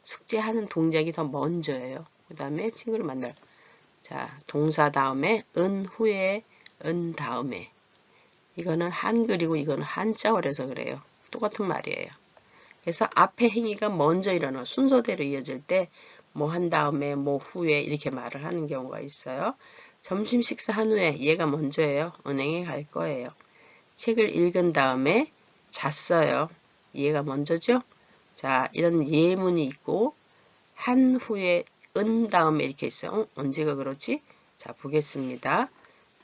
Speaker 1: 숙제하는 동작이 더 먼저예요. 그 다음에 친구를 만나러. 자, 동사 다음에 은 후에 은 다음에. 이거는 한글이고 이거는 한자어라서 그래요. 똑같은 말이에요. 그래서 앞에 행위가 먼저 일어나 순서대로 이어질 때 뭐 한 다음에 뭐 후에 이렇게 말을 하는 경우가 있어요. 점심 식사한 후에 얘가 먼저예요. 은행에 갈 거예요. 책을 읽은 다음에 잤어요. 얘가 먼저죠. 자, 이런 예문이 있고 한 후에 은 다음에 이렇게 있어요. 언제가 그렇지? 자, 보겠습니다.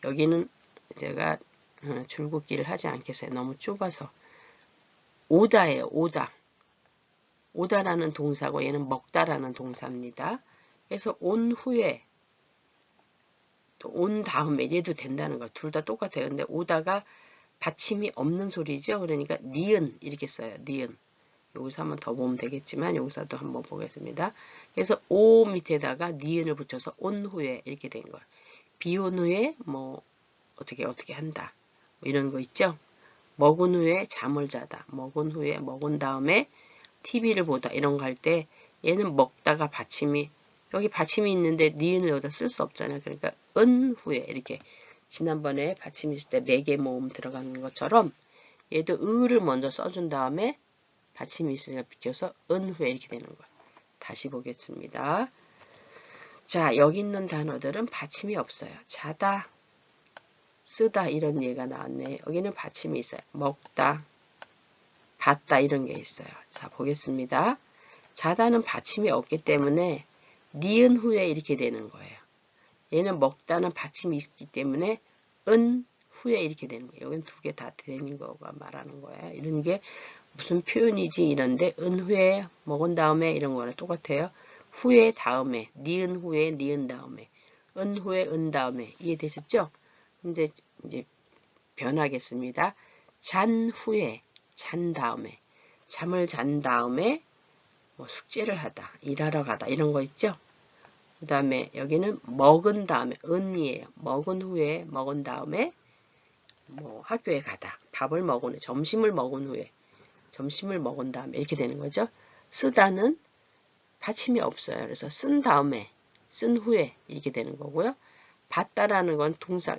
Speaker 1: 여기는 제가 줄긋기를 하지 않겠어요. 너무 좁아서. 오다예요. 오다. 오다라는 동사고 얘는 먹다라는 동사입니다. 그래서 온 후에 또 온 다음에 얘도 된다는 거. 둘 다 똑같아요. 근데 오다가 받침이 없는 소리죠. 그러니까 니은 이렇게 써요. 니은. 여기서 한번 더 보면 되겠지만 여기서도 한번 보겠습니다. 그래서 오 밑에다가 니은을 붙여서 온 후에 이렇게 된 거예요. 비온 후에 뭐 어떻게 한다. 뭐 이런 거 있죠. 먹은 후에 잠을 자다. 먹은 후에 먹은 다음에 TV를 보다 이런 거 할 때 얘는 먹다가 받침이 여기 받침이 있는데 니은을 여기다 쓸 수 없잖아요. 그러니까 은 후에 이렇게 지난번에 받침이 있을 때 매개 모음 들어가는 것처럼 얘도 을을 먼저 써준 다음에 받침이 있으니까 비켜서 은 후에 이렇게 되는 거예요. 다시 보겠습니다. 자, 여기 있는 단어들은 받침이 없어요. 자다, 쓰다 이런 예가 나왔네. 여기는 받침이 있어요. 먹다, 받다 이런 게 있어요. 자, 보겠습니다. 자다는 받침이 없기 때문에 니은 후에 이렇게 되는 거예요. 얘는 먹다는 받침이 있기 때문에 은 후에 이렇게 되는 거예요. 여기는 두 개 다 되는 거가 말하는 거예요. 이런 게 무슨 표현이지 이런데 은 후에 먹은 다음에 이런 거랑 똑같아요. 후에 다음에 니은 후에 니은 다음에 은 후에 은 다음에 이해되셨죠? 근데 이제 변하겠습니다. 잔 후에 잔 다음에 잠을 잔 다음에 뭐 숙제를 하다 일하러 가다 이런 거 있죠? 그 다음에 여기는 먹은 다음에 은이에요. 먹은 후에 먹은 다음에 뭐 학교에 가다 밥을 먹은 후에 점심을 먹은 후에 점심을 먹은 다음에 이렇게 되는 거죠. 쓰다는 받침이 없어요. 그래서 쓴 다음에 쓴 후에 이렇게 되는 거고요. 받다라는 건 동사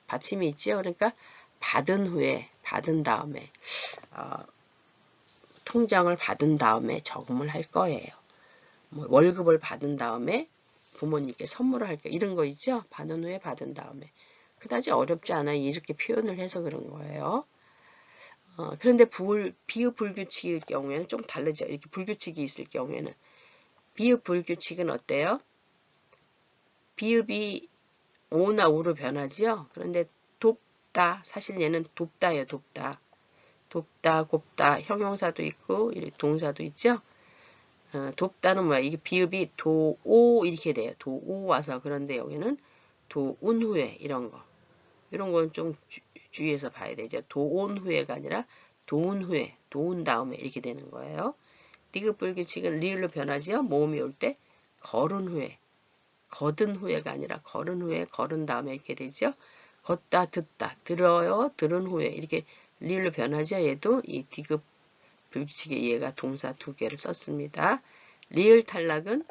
Speaker 1: 받침이 있죠. 그러니까 받은 후에 받은 다음에 통장을 받은 다음에 저금을 할 거예요. 뭐 월급을 받은 다음에 부모님께 선물을 할 거예요. 이런 거 있죠. 받은 후에 받은 다음에. 그다지 어렵지 않아요. 이렇게 표현을 해서 그런 거예요. 그런데 비읍 불규칙일 경우에는 좀 다르죠. 이렇게 불규칙이 있을 경우에는 비읍 불규칙은 어때요? 비읍이 오나 우로 변하지요. 그런데 돕다 사실 얘는 돕다예요. 돕다. 돕다, 곱다 형용사도 있고 동사도 있죠. 돕다는 뭐야? 이게 비읍이 도오 이렇게 돼요. 도오 와서 그런데 여기는 도운 후에 이런 거. 이런 건 좀 주의해서 봐야 되죠. 도온 후에가 아니라 도운 후에, 도운 다음에 이렇게 되는 거예요. 디귿 불규칙은 리을로 변하지요. 모음이 올 때 걸은 후에, 거든 후에가 아니라 걸은 후에, 걸은 다음에 이렇게 되죠. 걷다, 듣다, 들어요, 들은 후에 이렇게 리을로 변하죠. 얘도 이 디귿 불규칙의 얘가 동사 두 개를 썼습니다. 리을 탈락은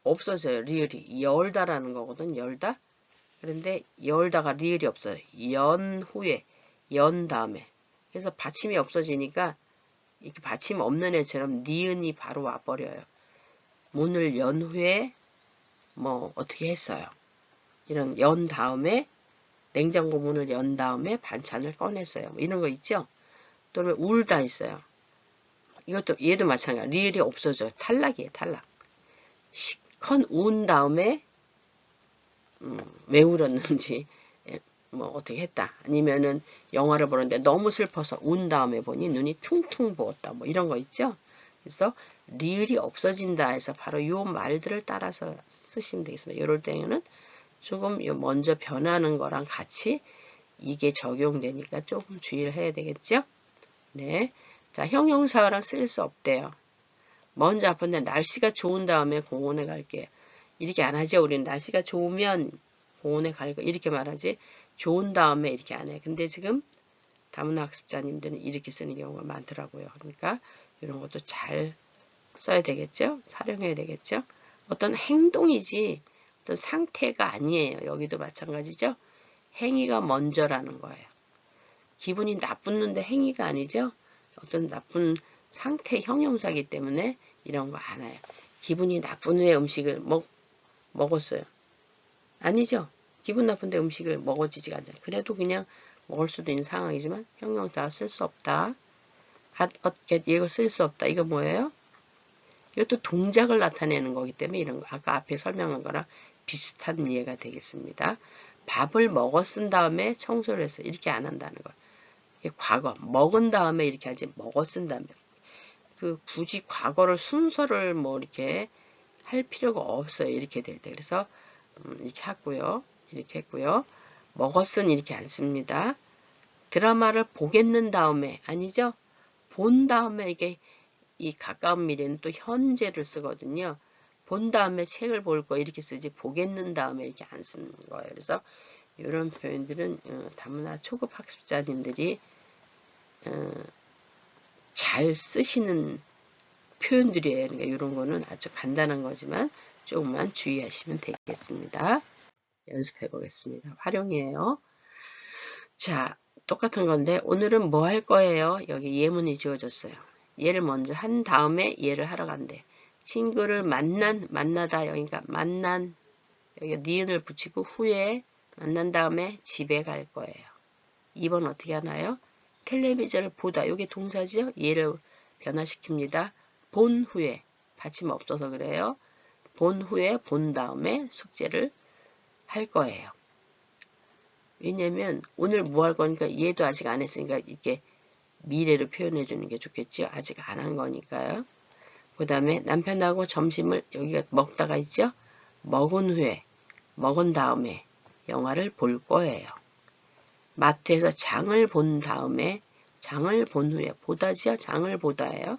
Speaker 1: 없어져요. 리을이 열다라는 거거든. 열다. 그런데 열다가 리을이 없어요. 연 후에, 연 다음에. 그래서 받침이 없어지니까 이렇게 받침 없는 애처럼 니은이 바로 와버려요. 문을 연 후에 뭐 어떻게 했어요. 이런 연 다음에 냉장고 문을 연 다음에 반찬을 꺼냈어요. 뭐 이런 거 있죠. 또는 울다 있어요. 이것도 얘도 마찬가지야. 리을이 없어져요. 탈락이에요. 탈락. 시컨 운 다음에 왜 울었는지 뭐 어떻게 했다. 아니면은 영화를 보는데 너무 슬퍼서 운 다음에 보니 눈이 퉁퉁 부었다. 뭐 이런 거 있죠. 그래서 리을이 없어진다 해서 바로 요 말들을 따라서 쓰시면 되겠습니다. 이럴 때는 조금 먼저 변하는 거랑 같이 이게 적용되니까 조금 주의를 해야 되겠죠. 네. 자, 형용사랑 쓸 수 없대요. 먼저 아픈데 날씨가 좋은 다음에 공원에 갈게요. 이렇게 안 하죠. 우리는 날씨가 좋으면 공원에 갈 거 이렇게 말하지. 좋은 다음에 이렇게 안 해. 근데 지금 다문화 학습자님들은 이렇게 쓰는 경우가 많더라고요. 그러니까 이런 것도 잘 써야 되겠죠. 활용해야 되겠죠. 어떤 행동이지 어떤 상태가 아니에요. 여기도 마찬가지죠. 행위가 먼저라는 거예요. 기분이 나쁘는데 행위가 아니죠. 어떤 나쁜 상태 형용사이기 때문에 이런 거 안 해요. 기분이 나쁜 후에 음식을 먹었어요. 아니죠. 기분 나쁜데 음식을 먹어지지가 않잖아요. 그래도 그냥 먹을 수도 있는 상황이지만 형용사 쓸 수 없다. had, get 이거 쓸 수 없다. 이거 뭐예요? 이것도 동작을 나타내는 거기 때문에 이런 거 아까 앞에 설명한 거랑 비슷한 이해가 되겠습니다. 밥을 먹었은 다음에 청소를 해서 이렇게 안 한다는 거. 이게 과거 먹은 다음에 이렇게 하지 먹었은 다음에 굳이 과거를 순서를 뭐 이렇게 할 필요가 없어요. 이렇게 될 때. 그래서 이렇게 하고요. 이렇게 했고요. 먹었은 이렇게 안 씁니다. 드라마를 보겠는 다음에 아니죠? 본 다음에 이게 이 가까운 미래는 또 현재를 쓰거든요. 본 다음에 책을 볼 거 이렇게 쓰지 보겠는 다음에 이렇게 안 쓰는 거예요. 그래서 이런 표현들은 다문화 초급 학습자님들이 잘 쓰시는 표현들이에요. 그러니까 이런 거는 아주 간단한 거지만 조금만 주의하시면 되겠습니다. 연습해 보겠습니다. 활용이에요. 자, 똑같은 건데 오늘은 뭐 할 거예요? 여기 예문이 주어졌어요. 얘를 먼저 한 다음에 얘를 하러 간대. 친구를 만나다 여기가 만난 여기 니은을 붙이고 후에 만난 다음에 집에 갈 거예요. 2번 어떻게 하나요? 텔레비전을 보다. 이게 동사죠? 얘를 변화시킵니다. 본 후에 받침 없어서 그래요. 본 후에 본 다음에 숙제를 할 거예요. 왜냐면 오늘 뭐 할 거니까 얘도 아직 안 했으니까 이렇게 미래를 표현해 주는 게 좋겠죠. 아직 안 한 거니까요. 그 다음에 남편하고 점심을 여기가 먹다가 있죠. 먹은 후에 먹은 다음에 영화를 볼 거예요. 마트에서 장을 본 다음에 장을 본 후에 보다지요. 장을 보다예요.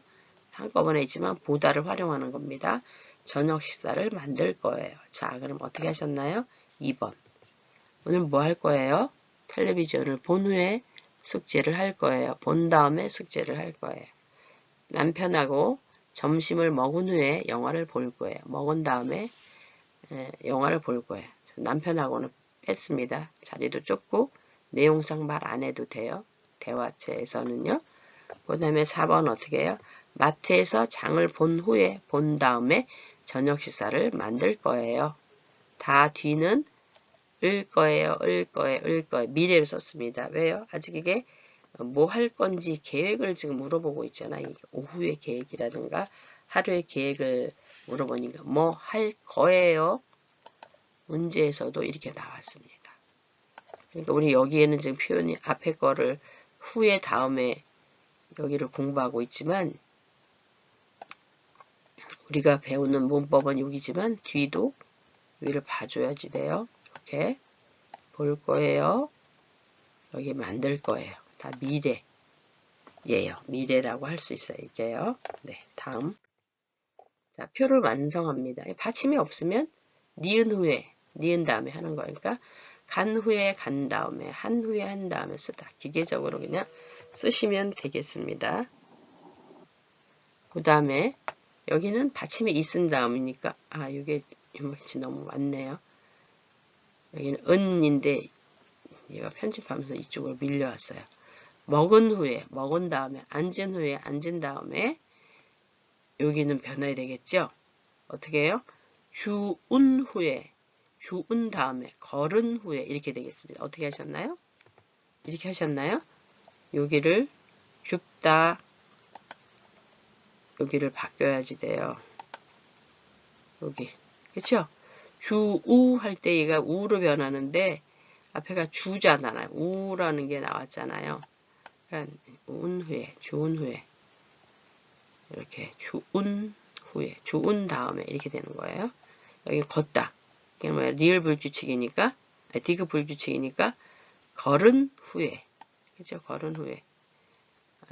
Speaker 1: 한꺼번에 있지만 보다를 활용하는 겁니다. 저녁 식사를 만들 거예요. 자, 그럼 어떻게 하셨나요? 2번. 오늘 뭐 할 거예요? 텔레비전을 본 후에 숙제를 할 거예요. 본 다음에 숙제를 할 거예요. 남편하고 점심을 먹은 후에 영화를 볼 거예요. 먹은 다음에 영화를 볼 거예요. 남편하고는 뺐습니다. 자리도 좁고 내용상 말 안 해도 돼요. 대화체에서는요. 그 다음에 4번 어떻게 해요? 마트에서 장을 본 후에 본 다음에 저녁 식사를 만들 거예요. 다 뒤는 을 거예요. 미래를 썼습니다. 왜요? 아직 이게 뭐 할 건지 계획을 지금 물어보고 있잖아요. 오후의 계획이라든가 하루의 계획을 물어보니까 뭐 할 거예요. 문제에서도 이렇게 나왔습니다. 그러니까 우리 여기에는 지금 표현이 앞에 거를 후에 다음에 여기를 공부하고 있지만 우리가 배우는 문법은 여기지만 뒤도 위를 봐줘야지 돼요. 이렇게 볼 거예요. 여기 만들 거예요. 다 미래예요. 미래라고 할 수 있어요. 이게요. 네, 다음. 자, 표를 완성합니다. 받침이 없으면 니은 후에, 니은 다음에 하는 거니까 간 후에 간 다음에, 한 후에 한 다음에 쓰다. 기계적으로 그냥 쓰시면 되겠습니다. 그 다음에 여기는 받침이 있은 다음이니까 이게 너무 많네요. 여기는 은인데 얘가 편집하면서 이쪽으로 밀려왔어요. 먹은 후에, 먹은 다음에, 앉은 후에, 앉은 다음에 여기는 변화해야 되겠죠? 어떻게 해요? 주운 후에, 주운 다음에, 걸은 후에 이렇게 되겠습니다. 어떻게 하셨나요? 이렇게 하셨나요? 여기를 줍다. 여기를 바뀌어야지 돼요. 여기. 그렇죠? 주우 할 때 얘가 우로 변하는데 앞에가 주잖아요. 우라는 게 나왔잖아요. 그러니까 운 후에, 주운 후에 이렇게 주운 후에, 주운 다음에 이렇게 되는 거예요. 여기 걷다. 이게 뭐야? 리을 불규칙이니까, 디귿 불규칙이니까 걸은 후에, 그죠? 걸은 후에.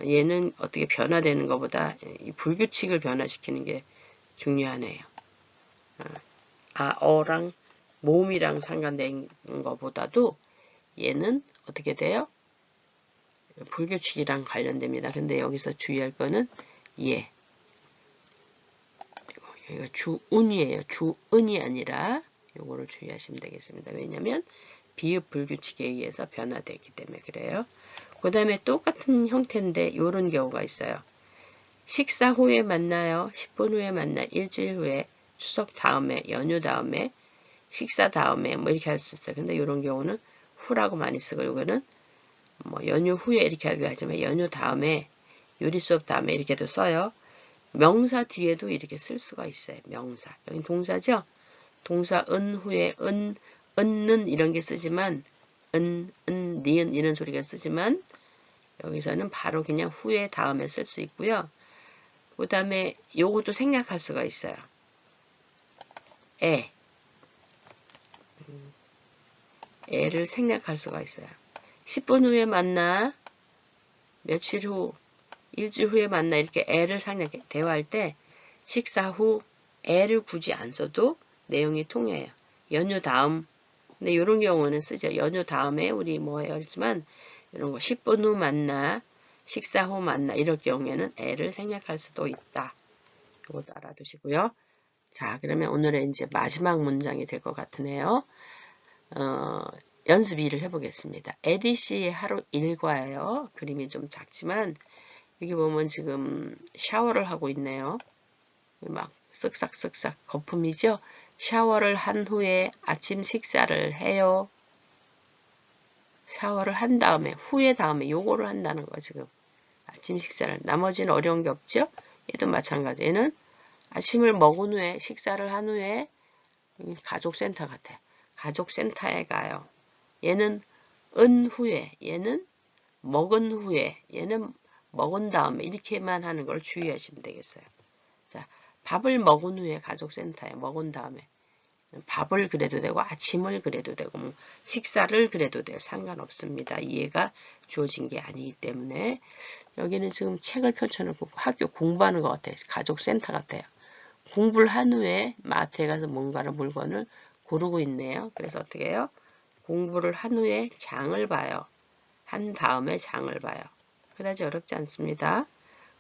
Speaker 1: 얘는 어떻게 변화되는 것보다 이 불규칙을 변화시키는 게 중요하네요. 어랑 몸이랑 상관된 것보다도 얘는 어떻게 돼요? 불규칙이랑 관련됩니다. 근데 여기서 주의할 거는 얘. 이거 주운이에요. 주은이 아니라 요거를 주의하시면 되겠습니다. 왜냐하면 비읍 불규칙에 의해서 변화되기 때문에 그래요. 그 다음에 똑같은 형태인데 이런 경우가 있어요. 식사 후에 만나요. 10분 후에 만나요. 일주일 후에, 추석 다음에, 연휴 다음에, 식사 다음에 뭐 이렇게 할 수 있어요. 근데 이런 경우는 후라고 많이 쓰고 이거는 뭐 연휴 후에 이렇게 하기도 하지만 연휴 다음에 요리 수업 다음에 이렇게도 써요. 명사 뒤에도 이렇게 쓸 수가 있어요. 명사. 여기 동사죠? 동사 은 후에 은는 이런 게 쓰지만 니은 이런 소리가 쓰지만 여기서는 바로 그냥 후에 다음에 쓸 수 있고요. 그 다음에 요것도 생략할 수가 있어요. 애를 생략할 수가 있어요. 10분 후에 만나, 며칠 후, 일주일 후에 만나 이렇게 애를 생략해. 대화할 때 식사 후 애를 굳이 안 써도 내용이 통해요. 연휴 다음, 근데 이런 경우는 쓰죠. 연휴 다음에 우리 뭐 해요? 했지만 이런 거 10분 후 만나, 식사 후 만나 이럴 경우에는 애를 생략할 수도 있다. 이것도 알아두시고요. 자, 그러면 오늘의 이제 마지막 문장이 될 것 같으네요. 연습 2를 해보겠습니다. 에디 씨의 하루 일과예요. 그림이 좀 작지만 여기 보면 지금 샤워를 하고 있네요. 막 쓱싹쓱싹 거품이죠. 샤워를 한 후에 아침 식사를 해요. 샤워를 한 다음에 후에 다음에 요거를 한다는 거 지금. 아침 식사를. 나머지는 어려운 게 없죠. 얘도 마찬가지. 얘는 아침을 먹은 후에 식사를 한 후에 가족센터 같아. 가족센터에 가요. 얘는 은 후에, 얘는 먹은 후에, 얘는 먹은 다음에 이렇게만 하는 걸 주의하시면 되겠어요. 자, 밥을 먹은 후에 가족센터에 먹은 다음에 밥을 그래도 되고 아침을 그래도 되고 뭐 식사를 그래도 돼요. 상관없습니다. 이해가 주어진 게 아니기 때문에 여기는 지금 책을 펼쳐놓고 학교 공부하는 것 같아요. 가족센터 같아요. 공부를 한 후에 마트에 가서 뭔가를 물건을 고르고 있네요. 그래서 어떻게 해요? 공부를 한 후에 장을 봐요. 한 다음에 장을 봐요. 그다지 어렵지 않습니다.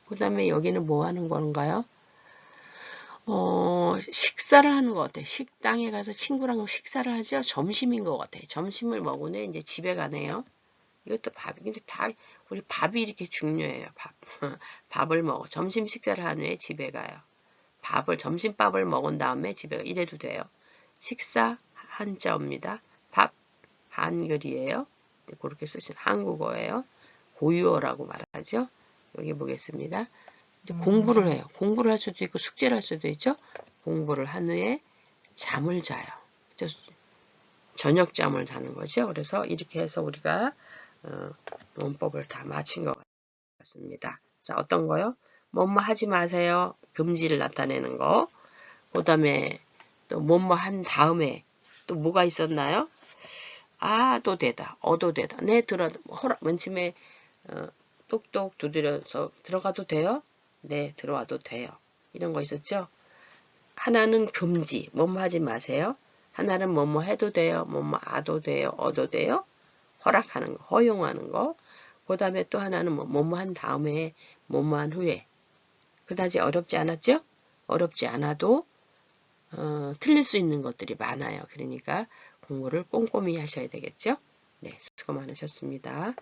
Speaker 1: 그 다음에 여기는 뭐 하는 건가요? 식사를 하는 것 같아요. 식당에 가서 친구랑 식사를 하죠. 점심인 것 같아요. 점심을 먹은 후에 이제 집에 가네요. 이것도 밥이, 근데 다, 우리 밥이 이렇게 중요해요. 밥. 밥을 먹어. 점심 식사를 한 후에 집에 가요. 점심밥을 먹은 다음에 집에 가. 이래도 돼요. 식사, 한자어입니다. 밥, 한글이에요. 그렇게 쓰시면 한국어예요. 고유어라고 말하죠. 여기 보겠습니다. 이제 공부를 해요. 공부를 할 수도 있고 숙제를 할 수도 있죠. 공부를 한 후에 잠을 자요. 저녁잠을 자는 거죠. 그래서 이렇게 해서 우리가 문법을 다 마친 것 같습니다. 자, 어떤 거요? 뭐뭐 하지 마세요. 금지를 나타내는 거. 그 다음에 또 뭐뭐 한 다음에 또 뭐가 있었나요? 아도 되다. 어도 되다. 네, 맨 처음에 똑똑 두드려서 들어가도 돼요? 네, 들어와도 돼요. 이런 거 있었죠? 하나는 금지, 뭐뭐 하지 마세요. 하나는 뭐뭐 해도 돼요. 뭐뭐 아도 돼요. 어도 돼요. 허락하는 거, 허용하는 거. 그 다음에 또 하나는 뭐뭐 한 다음에, 뭐뭐 한 후에. 그다지 어렵지 않았죠? 어렵지 않아도 틀릴 수 있는 것들이 많아요. 그러니까 공부를 꼼꼼히 하셔야 되겠죠? 네, 수고 많으셨습니다.